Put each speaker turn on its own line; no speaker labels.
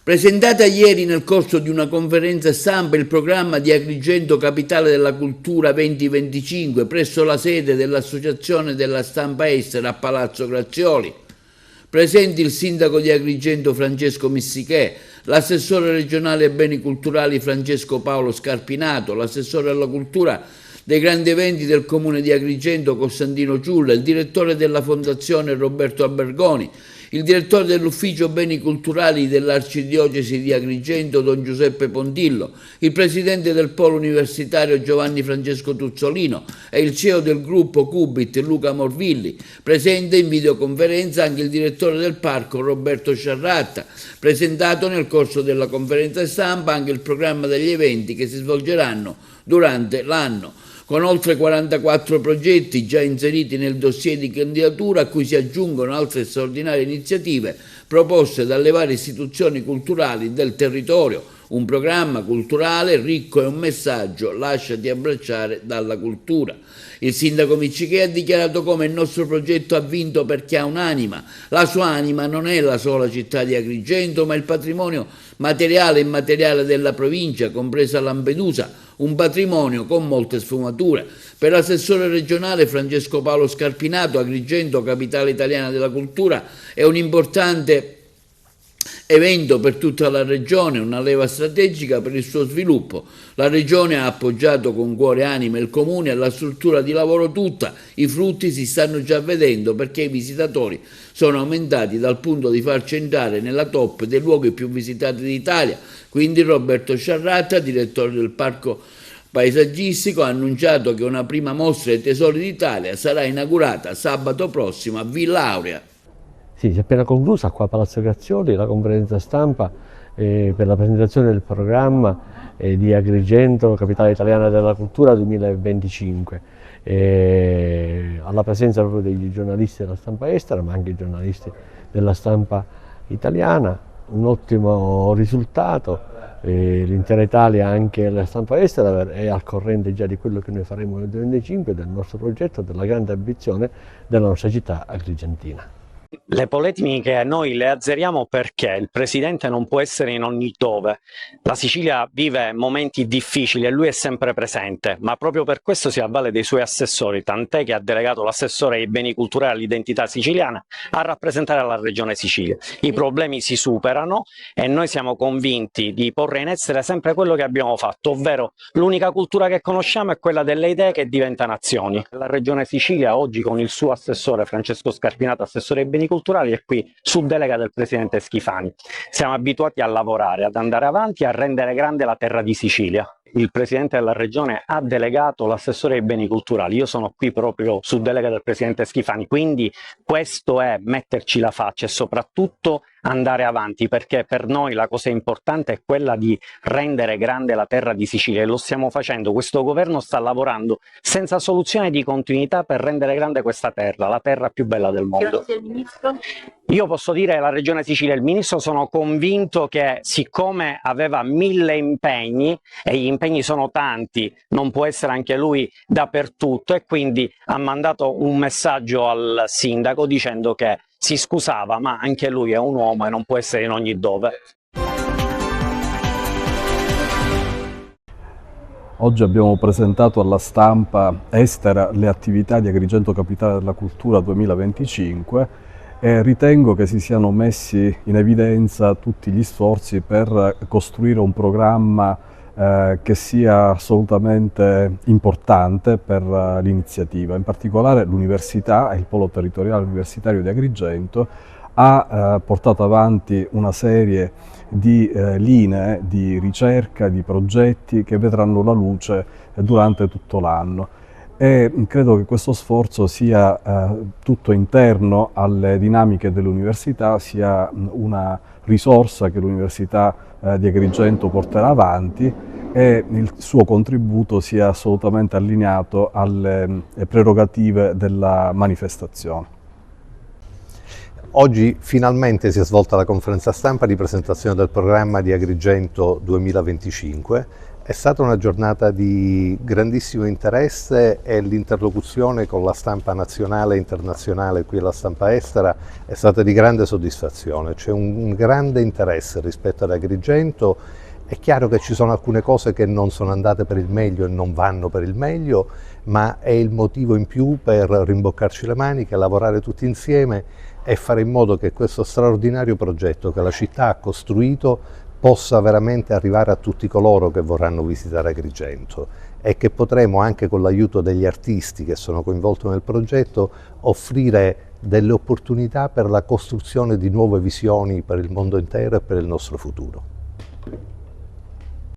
Presentata ieri nel corso di una conferenza stampa il programma di Agrigento Capitale della Cultura 2025 presso la sede dell'Associazione della Stampa Estera a Palazzo Grazioli. Presenti il sindaco di Agrigento Francesco Missichè, l'assessore regionale ai beni culturali Francesco Paolo Scarpinato, l'assessore alla cultura dei grandi eventi del comune di Agrigento Costantino Ciulla, il direttore della fondazione Roberto Albergoni, il direttore dell'ufficio beni culturali dell'arcidiocesi di Agrigento Don Giuseppe Pontillo, il presidente del polo universitario Giovanni Francesco Tuzzolino e il CEO del gruppo Cubit Luca Morvilli. Presente in videoconferenza anche il direttore del parco Roberto Sciarratta. Presentato nel corso della conferenza stampa anche il programma degli eventi che si svolgeranno durante l'anno, con oltre 44 progetti già inseriti nel dossier di candidatura, a cui si aggiungono altre straordinarie iniziative proposte dalle varie istituzioni culturali del territorio. Un programma culturale ricco e un messaggio: lasciati abbracciare dalla cultura. Il sindaco Missichè ha dichiarato come il nostro progetto ha vinto perché ha un'anima. La sua anima non è la sola città di Agrigento, ma il patrimonio materiale e immateriale della provincia, compresa Lampedusa, un patrimonio con molte sfumature. Per l'assessore regionale Francesco Paolo Scarpinato, Agrigento, capitale italiana della cultura, è un importante evento per tutta la regione, una leva strategica per il suo sviluppo. La regione ha appoggiato con cuore e anima il comune e la struttura di lavoro tutta. I frutti si stanno già vedendo perché i visitatori sono aumentati dal punto di farci entrare nella top dei luoghi più visitati d'Italia. Quindi Roberto Sciarratta, direttore del parco paesaggistico, ha annunciato che una prima mostra dei tesori d'Italia sarà inaugurata sabato prossimo a Villa Aurea.
Sì, si è appena conclusa qua a Palazzo Grazioli la conferenza stampa per la presentazione del programma di Agrigento, Capitale Italiana della Cultura 2025, alla presenza proprio degli giornalisti della stampa estera, ma anche giornalisti della stampa italiana. Un ottimo risultato, l'intera Italia, anche la stampa estera, è al corrente già di quello che noi faremo nel 2025, del nostro progetto, della grande ambizione della nostra città agrigentina.
Le polemiche noi le azzeriamo perché il Presidente non può essere in ogni dove. La Sicilia vive momenti difficili e lui è sempre presente, ma proprio per questo si avvale dei suoi assessori, tant'è che ha delegato l'assessore ai beni culturali e all'identità siciliana a rappresentare la Regione Sicilia. I problemi si superano e noi siamo convinti di porre in essere sempre quello che abbiamo fatto, ovvero l'unica cultura che conosciamo è quella delle idee che diventano azioni. La Regione Sicilia oggi, con il suo assessore Francesco Scarpinato, assessore ai beni culturali, è qui su delega del Presidente Schifani. Siamo abituati a lavorare, ad andare avanti, a rendere grande la terra di Sicilia. Il Presidente della Regione ha delegato l'assessore ai beni culturali, io sono qui proprio su delega del Presidente Schifani, quindi questo è metterci la faccia e soprattutto andare avanti, perché per noi la cosa importante è quella di rendere grande la terra di Sicilia e lo stiamo facendo. Questo governo sta lavorando senza soluzione di continuità per rendere grande questa terra, la terra più bella del mondo.
Grazie al Ministro.
Io posso dire la Regione Sicilia e il Ministro sono convinto che, siccome aveva 1000 impegni e gli impegni sono tanti, non può essere anche lui dappertutto, e quindi ha mandato un messaggio al sindaco dicendo che si scusava, ma anche lui è un uomo e non può essere in ogni dove.
Oggi abbiamo presentato alla stampa estera le attività di Agrigento Capitale della Cultura 2025 e ritengo che si siano messi in evidenza tutti gli sforzi per costruire un programma che sia assolutamente importante per l'iniziativa. In particolare l'università e il polo territoriale universitario di Agrigento ha portato avanti una serie di linee di ricerca, di progetti che vedranno la luce durante tutto l'anno. E credo che questo sforzo sia tutto interno alle dinamiche dell'università, sia una risorsa che l'Università di Agrigento porterà avanti e il suo contributo sia assolutamente allineato alle prerogative della manifestazione.
Oggi finalmente si è svolta la conferenza stampa di presentazione del programma di Agrigento 2025.
È stata una giornata di grandissimo interesse e l'interlocuzione con la stampa nazionale e internazionale qui alla stampa estera è stata di grande soddisfazione. C'è un grande interesse rispetto ad Agrigento. È chiaro che ci sono alcune cose che non sono andate per il meglio e non vanno per il meglio, ma è il motivo in più per rimboccarci le maniche, lavorare tutti insieme e fare in modo che questo straordinario progetto che la città ha costruito possa veramente arrivare a tutti coloro che vorranno visitare Agrigento e che potremo, anche con l'aiuto degli artisti che sono coinvolti nel progetto, offrire delle opportunità per la costruzione di nuove visioni per il mondo intero e per il nostro futuro.